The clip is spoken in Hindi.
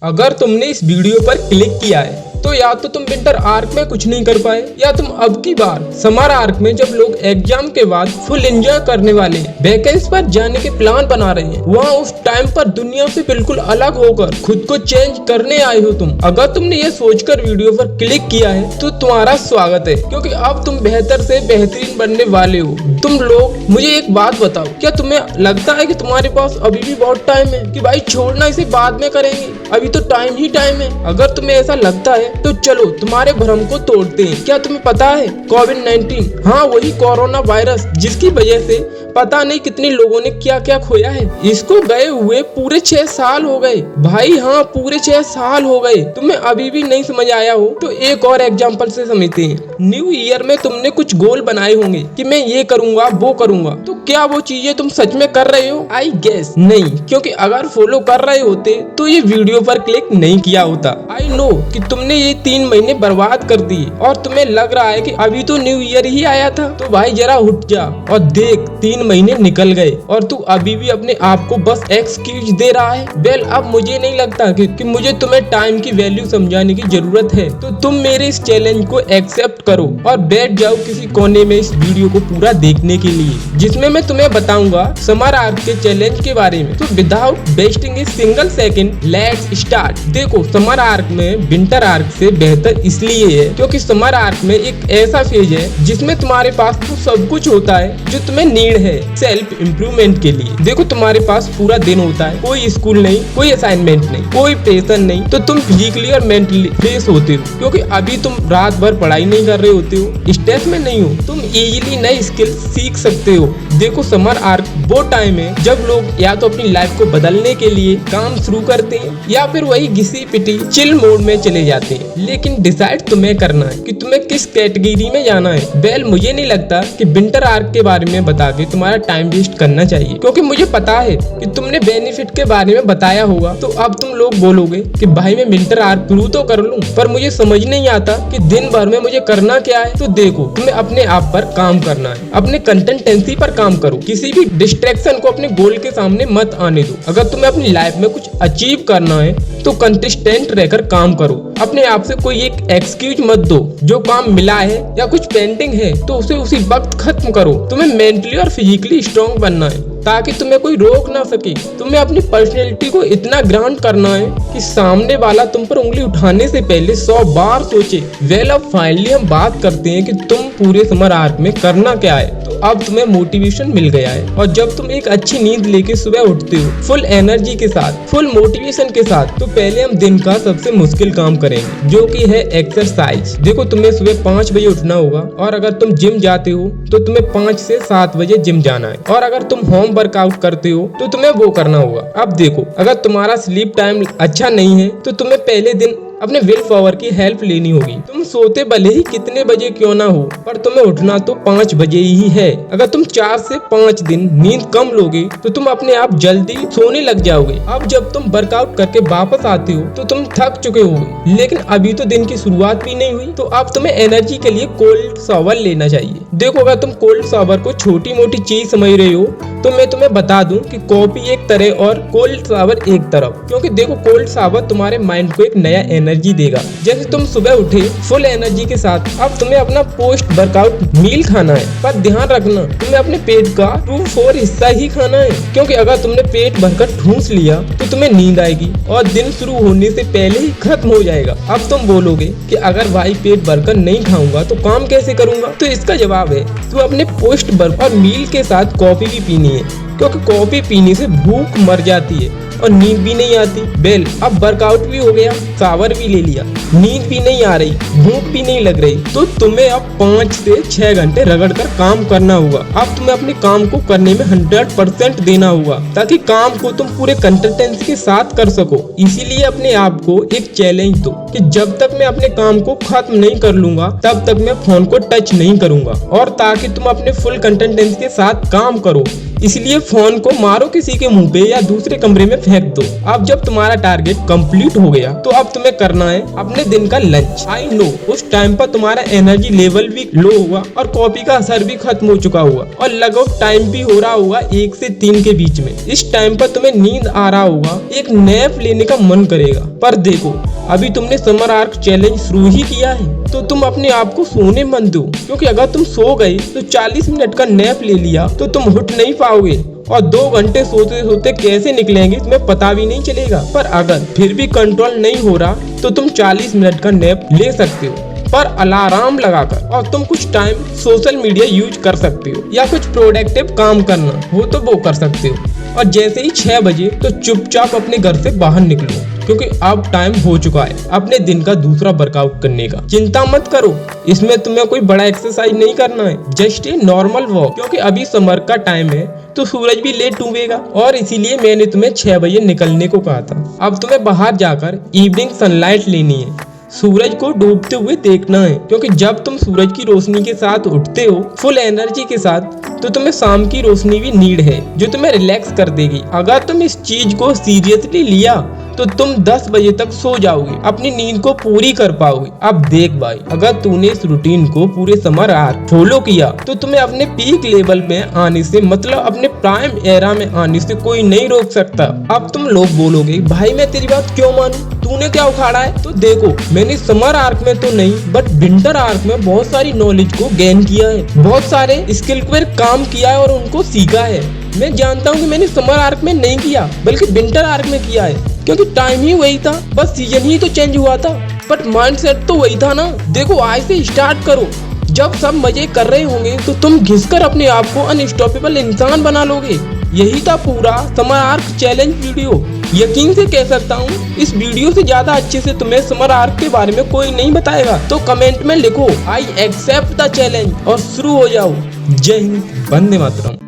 अगर तुमने इस वीडियो पर क्लिक किया है तो या तो तुम विंटर आर्क में कुछ नहीं कर पाए या तुम अब की बार समर आर्क में जब लोग एग्जाम के बाद फुल एंजॉय करने वाले वैकेंसी पर जाने के प्लान बना रहे हैं, वहाँ उस टाइम पर दुनिया से बिल्कुल अलग होकर खुद को चेंज करने आए हो तुम। अगर तुमने ये सोचकर वीडियो पर क्लिक किया है तो तुम्हारा स्वागत है, क्योंकि अब तुम बेहतर से बेहतरीन बनने वाले हो। तुम लोग मुझे एक बात बताओ, क्या तुम्हें लगता है कि तुम्हारे पास अभी भी बहुत टाइम है कि भाई छोड़ना इसे बाद में करेंगे, अभी तो टाइम ही टाइम है? अगर तुम्हें ऐसा लगता है तो चलो तुम्हारे भ्रम को तोड़ते हैं। क्या तुम्हें पता है कोविड-19, हाँ वही कोरोना वायरस जिसकी वजह से पता नहीं कितने लोगों ने क्या क्या खोया है, इसको गए हुए पूरे 6 साल हो गए भाई। हाँ पूरे 6 साल हो गए। तुम्हें अभी भी नहीं समझ आया हो तो एक और एग्जाम्पल से समझते हैं। न्यू ईयर में तुमने कुछ गोल बनाए होंगे कि मैं ये करूंगा वो करूंगा, तो क्या वो चीजें तुम सच में कर रहे हो? आई गेस नहीं, क्योंकि अगर फॉलो कर रहे होते तो ये वीडियो पर क्लिक नहीं किया होता। आई नो कि तुमने ये 3 महीने बर्बाद कर दिए और तुम्हें लग रहा है कि अभी तो न्यू ईयर ही आया था। तो भाई जरा उठ जा और देख, 3 महीने निकल गए और तू अभी भी अपने आप को बस एक्सक्यूज दे रहा है। वेल अब मुझे नहीं लगता कि मुझे तुम्हें टाइम की वैल्यू समझाने की जरूरत है। तो तुम मेरे इस चैलेंज को एक्सेप्ट करो और बैठ जाओ किसी कोने में इस वीडियो को पूरा देखने के लिए, जिसमें मैं तुम्हें बताऊंगा समर आर्क के चैलेंज के बारे में। तो without wasting a single second let's start. देखो समर आर्क में विंटर आर्क से बेहतर इसलिए है क्योंकि समर आर्क में एक ऐसा फेज है जिसमें तुम्हारे पास तो सब कुछ होता है जो तुम्हें नीड है सेल्फ इम्प्रूवमेंट के लिए। देखो तुम्हारे पास पूरा दिन होता है, कोई स्कूल नहीं, कोई असाइनमेंट नहीं, कोई प्रेशर नहीं, तो तुम फिजिकली और मेंटली फ्रेश होते हो क्योंकि अभी तुम रात भर पढ़ाई नहीं कर रहे होते हो, स्ट्रेस में नहीं हो, तुम इजीली नई स्किल सीख सकते हो। देखो समर आर्क वो टाइम है जब लोग या तो अपनी लाइफ को बदलने के लिए काम शुरू करते हैं या फिर वही घिसी पिटी चिल मोड में चले जाते हैं। लेकिन डिसाइड तुम्हें करना है कि तुम्हें किस कैटेगरी में जाना है। वेल मुझे नहीं लगता कि विंटर आर्क के बारे में बता के तुम्हारा टाइम वेस्ट करना चाहिए, क्योंकि मुझे पता है कि तुमने बेनिफिट के बारे में बताया होगा। तो अब तुम लोग बोलोगे कि भाई मैं विंटर आर्क शुरू तो कर लूं, पर मुझे समझ नहीं आता कि दिन भर में मुझे करना क्या है। तो देखो तुम्हें अपने आप पर काम करना है, अपने कंसिस्टेंसी पर काम करो, किसी भी डिस्ट्रैक्शन को अपने गोल के सामने मत आने दो। अगर तुम्हें अपनी लाइफ में कुछ अचीव करना है तो कंसिस्टेंट रहकर काम करो। अपने आप से कोई एक एक्सक्यूज मत दो। जो काम मिला है या कुछ पेंडिंग है तो उसे उसी वक्त खत्म करो। तुम्हें मेंटली और फिजिकली स्ट्रॉन्ग बनना है ताकि तुम्हें कोई रोक ना सके। तुम्हें अपनी पर्सनैलिटी को इतना ग्रांट करना है कि सामने वाला तुम पर उंगली उठाने से पहले 100 बार सोचे। वेल अब फाइनली हम बात करते हैं कि तुम पूरे समर आर्क में करना क्या है। तो अब तुम्हें मोटिवेशन मिल गया है और जब तुम एक अच्छी नींद लेके सुबह उठते हो फुल एनर्जी के साथ, फुल मोटिवेशन के साथ, तो पहले हम दिन का सबसे मुश्किल काम करेंगे जो कि है एक्सरसाइज। देखो तुम्हें सुबह 5 बजे उठना होगा और अगर तुम जिम जाते हो तो तुम्हें 5 से 7 बजे जिम जाना है, और अगर तुम होम वर्कआउट करते हो तो तुम्हें वो करना होगा। अब देखो अगर तुम्हारा स्लीप टाइम अच्छा नहीं है तो तुम्हें पहले दिन अपने विल पावर की हेल्प लेनी होगी। तुम सोते भले ही कितने बजे क्यों ना हो, पर तुम्हें उठना तो 5 बजे ही है। अगर तुम 4 से 5 दिन नींद कम लोगे तो तुम अपने आप जल्दी सोने लग जाओगे। अब जब तुम वर्कआउट करके वापस आते हो तो तुम थक चुके होगे, लेकिन अभी तो दिन की शुरुआत भी नहीं हुई। तो अब तुम्हें एनर्जी के लिए कोल्ड शावर लेना चाहिए। देखो अगर तुम कोल्ड शावर को छोटी मोटी चीज समझ रहे हो तो मैं तुम्हें बता दूं कि कॉफी एक तरह और कोल्ड शावर एक तरफ, क्योंकि देखो कोल्ड शावर तुम्हारे माइंड को एक नया एनर्जी देगा। जैसे तुम सुबह उठे फुल एनर्जी के साथ, अब तुम्हें अपना पोस्ट वर्कआउट मील खाना है, पर ध्यान रखना तुम्हें अपने पेट का 2/4 हिस्सा ही खाना है, क्योंकि अगर तुमने पेट भरकर ठूंस लिया तो तुम्हें नींद आएगी और दिन शुरू होने से पहले ही खत्म हो जाएगा। अब तुम बोलोगे कि अगर भाई पेट भरकर नहीं खाऊंगा तो काम कैसे करूंगा? तो इसका जवाब है तुम अपने पोस्ट वर्क और मील के साथ कॉफी भी पीनी है, क्योंकि कॉफी पीने से भूख मर जाती है और नींद भी नहीं आती। बेल अब वर्कआउट भी हो गया, शावर भी ले लिया, नींद भी नहीं आ रही, भूख भी नहीं लग रही, तो तुम्हें अब 5 से 6 घंटे रगड़कर काम करना होगा। अब तुम्हें अपने काम को करने में 100% देना होगा ताकि काम को तुम पूरे कंसिस्टेंसी के साथ कर सको। इसीलिए अपने आप को एक चैलेंज दो कि जब तक मैं अपने काम को खत्म नहीं कर लूंगा तब तक मैं फोन को टच नहीं करूंगा, और ताकि तुम अपने फुल कंसिस्टेंसी के साथ काम करो इसलिए फोन को मारो किसी के मुंह पे या दूसरे कमरे में फेंक दो। अब जब तुम्हारा टारगेट कंप्लीट हो गया तो अब तुम्हें करना है अपने पूरे दिन का लंच। आई नो उस टाइम पर तुम्हारा एनर्जी लेवल भी लो हुआ और कॉफी का असर भी खत्म हो चुका हुआ और लगभग टाइम भी हो रहा होगा 1 से 3 के बीच में। इस टाइम पर तुम्हें नींद आ रहा होगा, एक नैप लेने का मन करेगा। पर देखो अभी तुमने समर आर्क चैलेंज शुरू ही किया है तो तुम अपने आप को सोने मत दो, क्योंकि अगर तुम सो गए तो 40 मिनट का नैप ले लिया तो तुम उठ नहीं पाओगे और 2 घंटे सोते सोते कैसे निकलेंगे तुम्हें पता भी नहीं चलेगा। पर अगर फिर भी कंट्रोल नहीं हो रहा तो तुम 40 मिनट का नैप ले सकते हो, पर अलार्म लगाकर, और तुम कुछ टाइम सोशल मीडिया यूज कर सकते हो या कुछ प्रोडक्टिव काम करना हो तो वो कर सकते हो। और जैसे ही 6 बजे तो चुपचाप अपने घर से बाहर निकलो, क्योंकि अब टाइम हो चुका है अपने दिन का दूसरा वर्कआउट करने का। चिंता मत करो, इसमें तुम्हें कोई बड़ा एक्सरसाइज नहीं करना है, जस्ट ए नॉर्मल वॉक, क्योंकि अभी समर का टाइम है तो सूरज भी लेट डूबेगा और इसीलिए मैंने तुम्हें 6 बजे निकलने को कहा था। अब तुम्हें बाहर जाकर इवनिंग सनलाइट लेनी है, सूरज को डूबते हुए देखना है, क्योंकि जब तुम सूरज की रोशनी के साथ उठते हो फुल एनर्जी के साथ तो तुम्हें शाम की रोशनी भी नीड है जो तुम्हें रिलैक्स कर देगी। अगर तुम इस चीज को सीरियसली लिया तो तुम 10 बजे तक सो जाओगे, अपनी नींद को पूरी कर पाओगे। अब देख भाई, अगर तूने इस रूटीन को पूरे समर आर्क फॉलो किया तो तुम्हें अपने पीक लेवल में आने से, मतलब अपने प्राइम एरा में आने से कोई नहीं रोक सकता। अब तुम लोग बोलोगे भाई मैं तेरी बात क्यों मानूं, तूने क्या उखाड़ा है? तो देखो मैंने समर आर्क में तो नहीं बट विंटर आर्क में बहुत सारी नॉलेज को गेन किया है, बहुत सारे स्किल पर काम किया है और उनको सीखा है। मैं जानता हूँ कि मैंने समर आर्क में नहीं किया बल्कि विंटर आर्क में किया है, क्योंकि टाइम ही वही था, बस सीजन ही तो चेंज हुआ था, बट माइंडसेट तो वही था ना। देखो आज से स्टार्ट करो, जब सब मजे कर रहे होंगे तो तुम घिसकर अपने आप को अनस्टॉपेबल इंसान बना लोगे। यही था पूरा समर आर्क चैलेंज वीडियो। यकीन से कह सकता हूँ इस वीडियो से ज्यादा अच्छे से तुम्हें समर आर्क के बारे में कोई नहीं बताएगा। तो कमेंट में लिखो आई एक्सेप्ट द चैलेंज और शुरू हो जाओ। जय हिंद, वंदे मातरम।